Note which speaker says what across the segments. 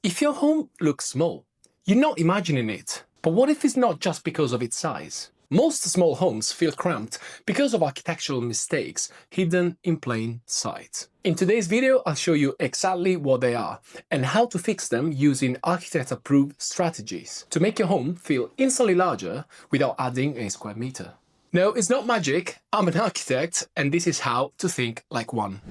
Speaker 1: If your home looks small, you're not imagining it. But what if it's not just because of its size? Most small homes feel cramped because of architectural mistakes hidden in plain sight. In today's video, I'll show you exactly what they are and how to fix them using architect-approved strategies to make your home feel instantly larger without adding a square meter. No, it's not magic. I'm an architect, and this is how to think like one.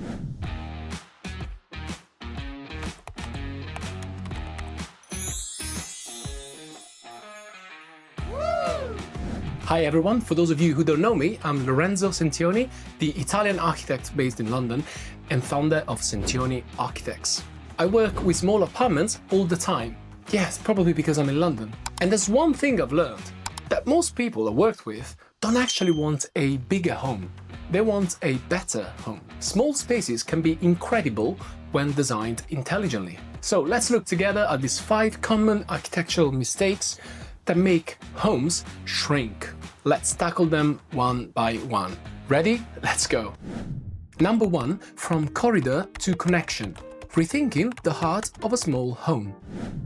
Speaker 1: Hi everyone, for those of you who don't know me, I'm Lorenzo Sentioni, the Italian architect based in London and founder of Sentioni Architects. I work with small apartments all the time. Yes, probably because I'm in London. And there's one thing I've learned, that most people I worked with don't actually want a bigger home. They want a better home. Small spaces can be incredible when designed intelligently. So let's look together at these 5 common architectural mistakes that make homes shrink. Let's tackle them one by one. Ready? Let's go. Number 1, from corridor to connection. Rethinking the heart of a small home.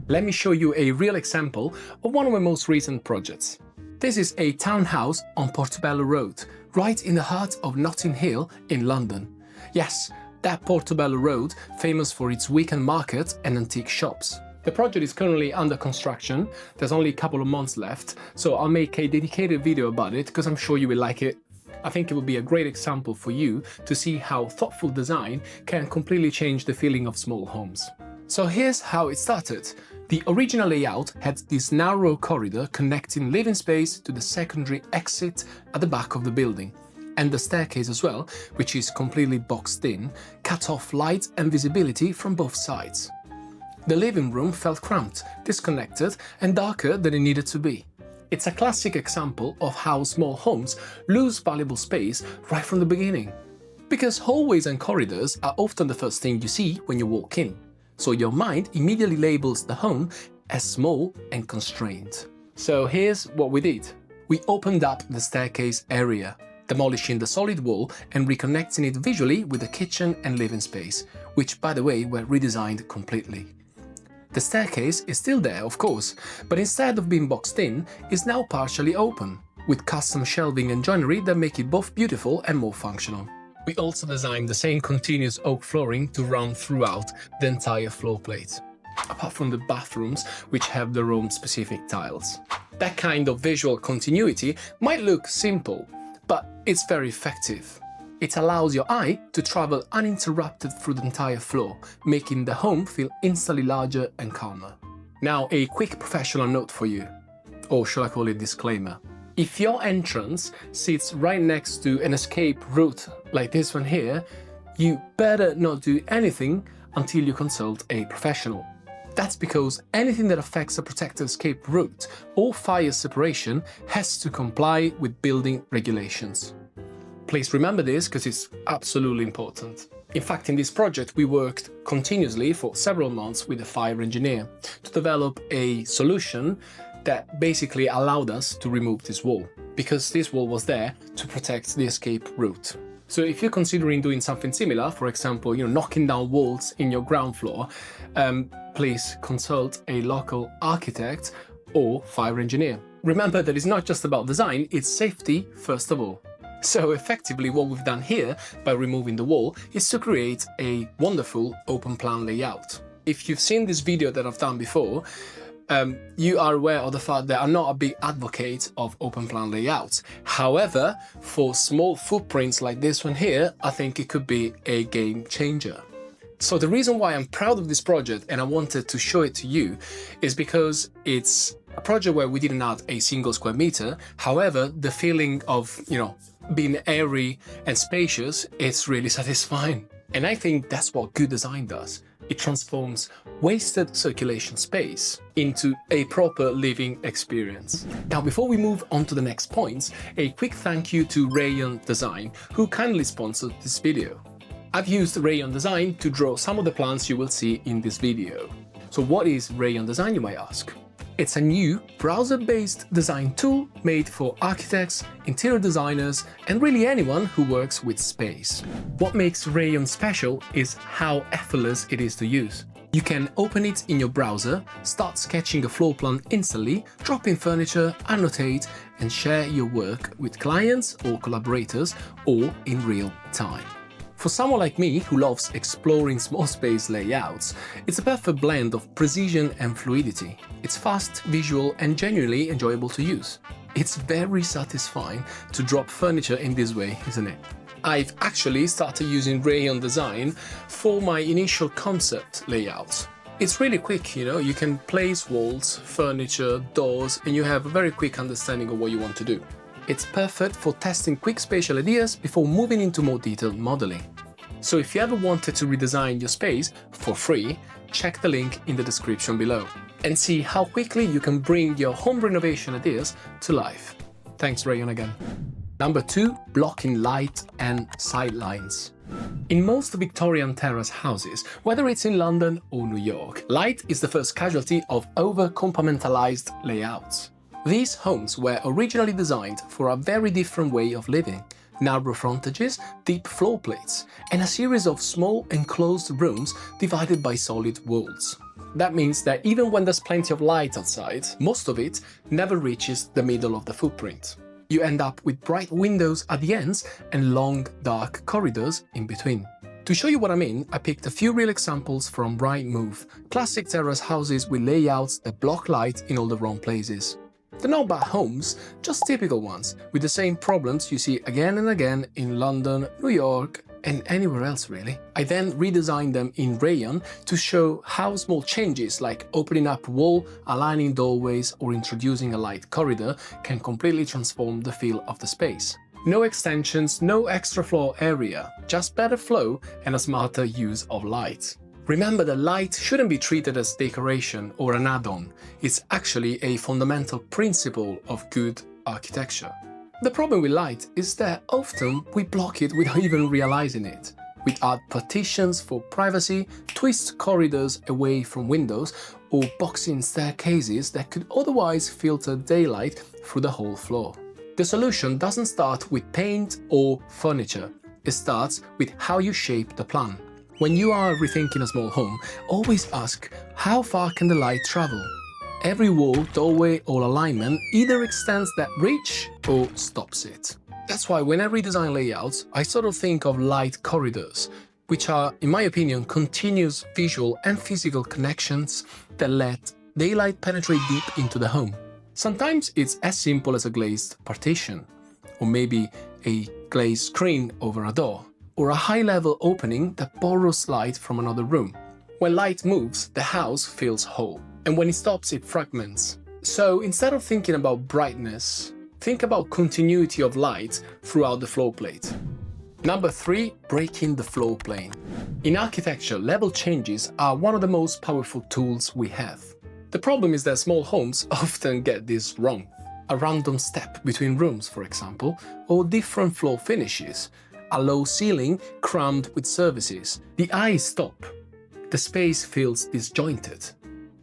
Speaker 1: Let me show you a real example of one of my most recent projects. This is a townhouse on Portobello Road, right in the heart of Notting Hill in London. Yes, that Portobello Road, famous for its weekend market and antique shops. The project is currently under construction. There's only a couple of months left, so I'll make a dedicated video about it because I'm sure you will like it. I think it will be a great example for you to see how thoughtful design can completely change the feeling of small homes. So here's how it started. The original layout had this narrow corridor connecting living space to the secondary exit at the back of the building. And the staircase as well, which is completely boxed in, cut off light and visibility from both sides. The living room felt cramped, disconnected and darker than it needed to be. It's a classic example of how small homes lose valuable space right from the beginning. Because hallways and corridors are often the first thing you see when you walk in, so your mind immediately labels the home as small and constrained. So here's what we did. We opened up the staircase area, demolishing the solid wall and reconnecting it visually with the kitchen and living space, which by the way were redesigned completely. The staircase is still there, of course, but instead of being boxed in, is now partially open, with custom shelving and joinery that make it both beautiful and more functional. We also designed the same continuous oak flooring to run throughout the entire floor plate, apart from the bathrooms, which have their own specific tiles. That kind of visual continuity might look simple, but it's very effective. It allows your eye to travel uninterrupted through the entire floor, making the home feel instantly larger and calmer. Now, a quick professional note for you, or shall I call it disclaimer. If your entrance sits right next to an escape route like this one here, you better not do anything until you consult a professional. That's because anything that affects a protected escape route or fire separation has to comply with building regulations. Please remember this because it's absolutely important. In fact, in this project, we worked continuously for several months with a fire engineer to develop a solution that basically allowed us to remove this wall, because this wall was there to protect the escape route. So if you're considering doing something similar, for example, knocking down walls in your ground floor, please consult a local architect or fire engineer. Remember that it's not just about design, it's safety first of all. So effectively what we've done here by removing the wall is to create a wonderful open plan layout. If you've seen this video that I've done before, you are aware of the fact that I'm not a big advocate of open plan layouts. However, for small footprints like this one here, I think it could be a game changer. So the reason why I'm proud of this project and I wanted to show it to you is because it's a project where we didn't add a single square meter. However, the feeling of, being airy and spacious, it's really satisfying. And I think that's what good design does. It transforms wasted circulation space into a proper living experience. Now, before we move on to the next points, a quick thank you to Rayon Design, who kindly sponsored this video. I've used Rayon Design to draw some of the plans you will see in this video. So what is Rayon Design, you might ask? It's a new browser-based design tool made for architects, interior designers, and really anyone who works with space. What makes Rayon special is how effortless it is to use. You can open it in your browser, start sketching a floor plan instantly, drop in furniture, annotate, and share your work with clients or collaborators, all in real time. For someone like me who loves exploring small space layouts, it's a perfect blend of precision and fluidity. It's fast, visual, and genuinely enjoyable to use. It's very satisfying to drop furniture in this way, isn't it? I've actually started using rayon design for my initial concept layouts. It's really quick, you can place walls, furniture, doors, and you have a very quick understanding of what you want to do. It's perfect for testing quick spatial ideas before moving into more detailed modeling. So if you ever wanted to redesign your space for free, check the link in the description below and see how quickly you can bring your home renovation ideas to life. Thanks, Rayon, again. Number 2, blocking light and sightlines. In most Victorian terrace houses, whether it's in London or New York, light is the first casualty of over-compartmentalized layouts. These homes were originally designed for a very different way of living: narrow frontages, deep floor plates, and a series of small enclosed rooms divided by solid walls. That means that even when there's plenty of light outside, most of it never reaches the middle of the footprint. You end up with bright windows at the ends and long, dark corridors in between. To show you what I mean, I picked a few real examples from Rightmove, classic terrace houses with layouts that block light in all the wrong places. They're not bad homes, just typical ones, with the same problems you see again and again in London, New York, and anywhere else really. I then redesigned them in rayon to show how small changes like opening up a wall, aligning doorways, or introducing a light corridor can completely transform the feel of the space. No extensions, no extra floor area, just better flow and a smarter use of light. Remember that light shouldn't be treated as decoration or an add-on. It's actually a fundamental principle of good architecture. The problem with light is that often we block it without even realizing it. We add partitions for privacy, twist corridors away from windows, or box in staircases that could otherwise filter daylight through the whole floor. The solution doesn't start with paint or furniture. It starts with how you shape the plan. When you are rethinking a small home, always ask, how far can the light travel? Every wall, doorway, or alignment either extends that reach or stops it. That's why when I redesign layouts, I sort of think of light corridors, which are, in my opinion, continuous visual and physical connections that let daylight penetrate deep into the home. Sometimes it's as simple as a glazed partition, or maybe a glazed screen over a door, or a high-level opening that borrows light from another room. When light moves, the house feels whole. And when it stops, it fragments. So instead of thinking about brightness, think about continuity of light throughout the floor plate. Number 3, breaking the floor plane. In architecture, level changes are one of the most powerful tools we have. The problem is that small homes often get this wrong. A random step between rooms, for example, or different floor finishes, a low ceiling crammed with services. The eyes stop. The space feels disjointed.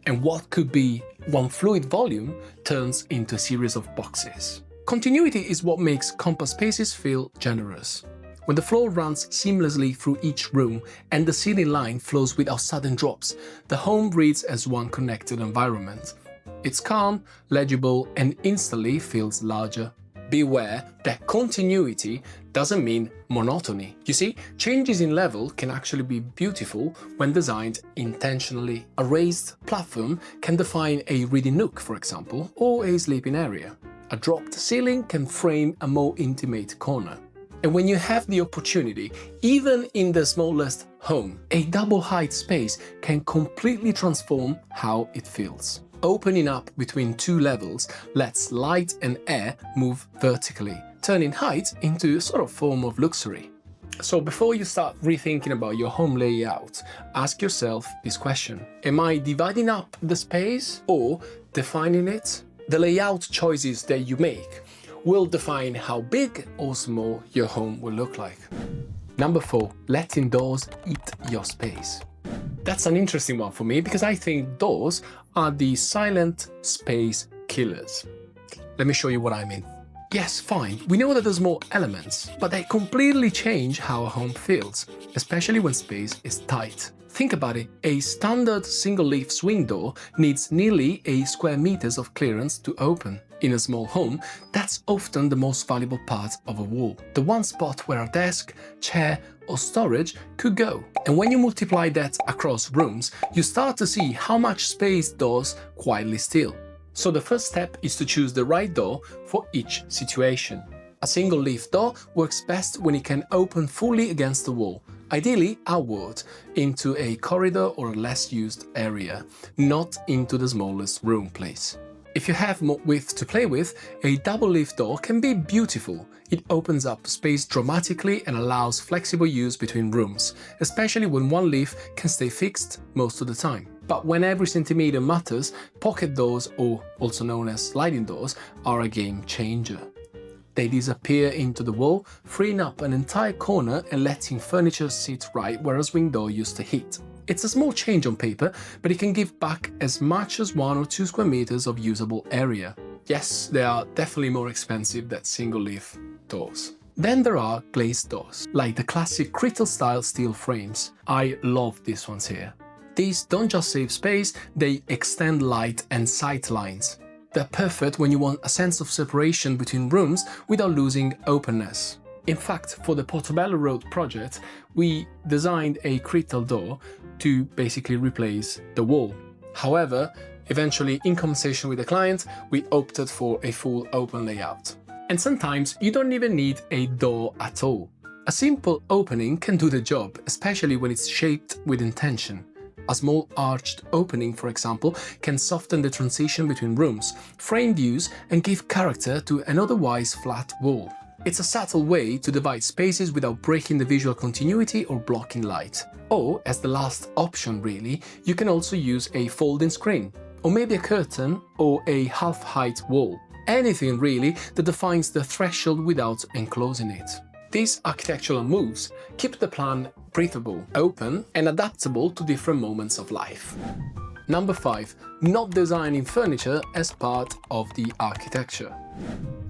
Speaker 1: And what could be one fluid volume turns into a series of boxes. Continuity is what makes compact spaces feel generous. When the floor runs seamlessly through each room and the ceiling line flows without sudden drops, the home reads as one connected environment. It's calm, legible, and instantly feels larger. Beware that continuity doesn't mean monotony. You see, changes in level can actually be beautiful when designed intentionally. A raised platform can define a reading nook, for example, or a sleeping area. A dropped ceiling can frame a more intimate corner. And when you have the opportunity, even in the smallest home, a double-height space can completely transform how it feels. Opening up between two levels lets light and air move vertically, turning height into a sort of form of luxury. So before you start rethinking about your home layout, ask yourself this question: am I dividing up the space or defining it? The layout choices that you make will define how big or small your home will look like. Number 4, letting doors eat your space. That's an interesting one for me because I think doors are the silent space killers. Let me show you what I mean. Yes, fine, we know that there's more elements, but they completely change how a home feels, especially when space is tight. Think about it, a standard single-leaf swing door needs nearly a square meters of clearance to open. In a small home, that's often the most valuable part of a wall, the one spot where a desk, chair or storage could go. And when you multiply that across rooms, you start to see how much space doors quietly steal. So the first step is to choose the right door for each situation. A single-leaf door works best when it can open fully against the wall, ideally outward, into a corridor or a less used area, not into the smallest room, please. If you have more width to play with, a double-leaf door can be beautiful. It opens up space dramatically and allows flexible use between rooms, especially when one leaf can stay fixed most of the time. But when every centimeter matters, pocket doors, or also known as sliding doors, are a game changer. They disappear into the wall, freeing up an entire corner and letting furniture sit right where a swing door used to hit. It's a small change on paper, but it can give back as much as 1 or 2 square meters of usable area. Yes, they are definitely more expensive than single-leaf doors. Then there are glazed doors, like the classic Crittall-style steel frames. I love these ones here. These don't just save space, they extend light and sight lines. They're perfect when you want a sense of separation between rooms without losing openness. In fact, for the Portobello Road project, we designed a Crittall door to basically replace the wall. However, eventually, in conversation with the client, we opted for a full open layout. And sometimes you don't even need a door at all. A simple opening can do the job, especially when it's shaped with intention. A small arched opening, for example, can soften the transition between rooms, frame views, and give character to an otherwise flat wall. It's a subtle way to divide spaces without breaking the visual continuity or blocking light. Or, as the last option really, you can also use a folding screen, or maybe a curtain or a half-height wall. Anything really that defines the threshold without enclosing it. These architectural moves keep the plan breathable, open and adaptable to different moments of life. Number 5. Not designing furniture as part of the architecture.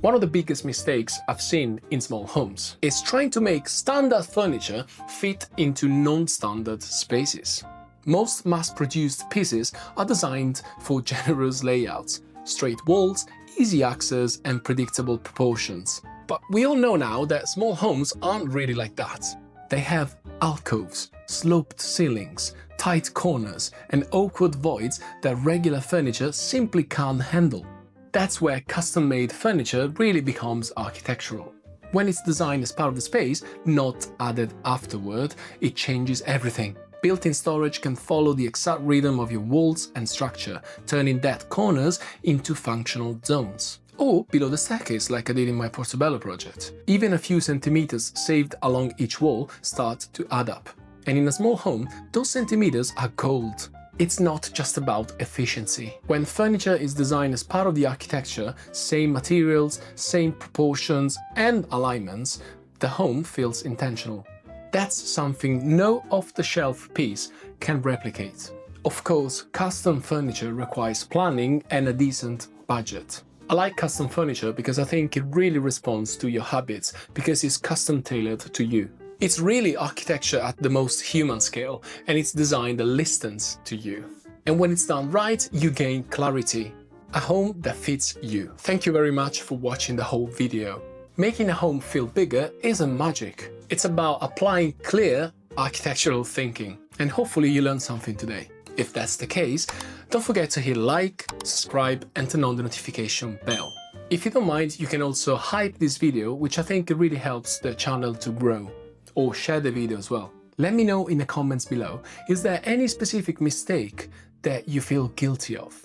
Speaker 1: One of the biggest mistakes I've seen in small homes is trying to make standard furniture fit into non-standard spaces. Most mass-produced pieces are designed for generous layouts, straight walls, easy access and predictable proportions. But we all know now that small homes aren't really like that. They have alcoves, sloped ceilings, tight corners and awkward voids that regular furniture simply can't handle. That's where custom-made furniture really becomes architectural. When it's designed as part of the space, not added afterward, it changes everything. Built-in storage can follow the exact rhythm of your walls and structure, turning dead corners into functional zones. Or below the staircase, like I did in my Portobello project. Even a few centimeters saved along each wall start to add up. And in a small home, those centimeters are gold. It's not just about efficiency. When furniture is designed as part of the architecture, same materials, same proportions and alignments, the home feels intentional. That's something no off-the-shelf piece can replicate. Of course, custom furniture requires planning and a decent budget. I like custom furniture because I think it really responds to your habits because it's custom tailored to you. It's really architecture at the most human scale and it's design that listens to you. And when it's done right, you gain clarity. A home that fits you. Thank you very much for watching the whole video. Making a home feel bigger isn't magic. It's about applying clear architectural thinking. And hopefully you learned something today. If that's the case, don't forget to hit like, subscribe and turn on the notification bell. If you don't mind, you can also hype this video, which I think really helps the channel to grow. Or share the video as well. Let me know in the comments below, is there any specific mistake that you feel guilty of?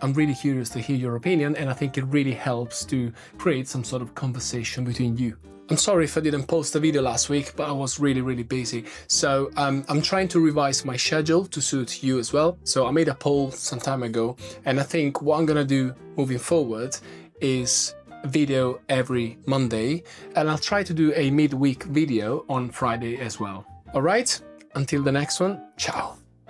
Speaker 1: I'm really curious to hear your opinion and I think it really helps to create some sort of conversation between you. I'm sorry if I didn't post a video last week, but I was really busy. So I'm trying to revise my schedule to suit you as well. So I made a poll some time ago and I think what I'm gonna do moving forward is a video every Monday and I'll try to do a midweek video on Friday as well. All right, until the next one, ciao.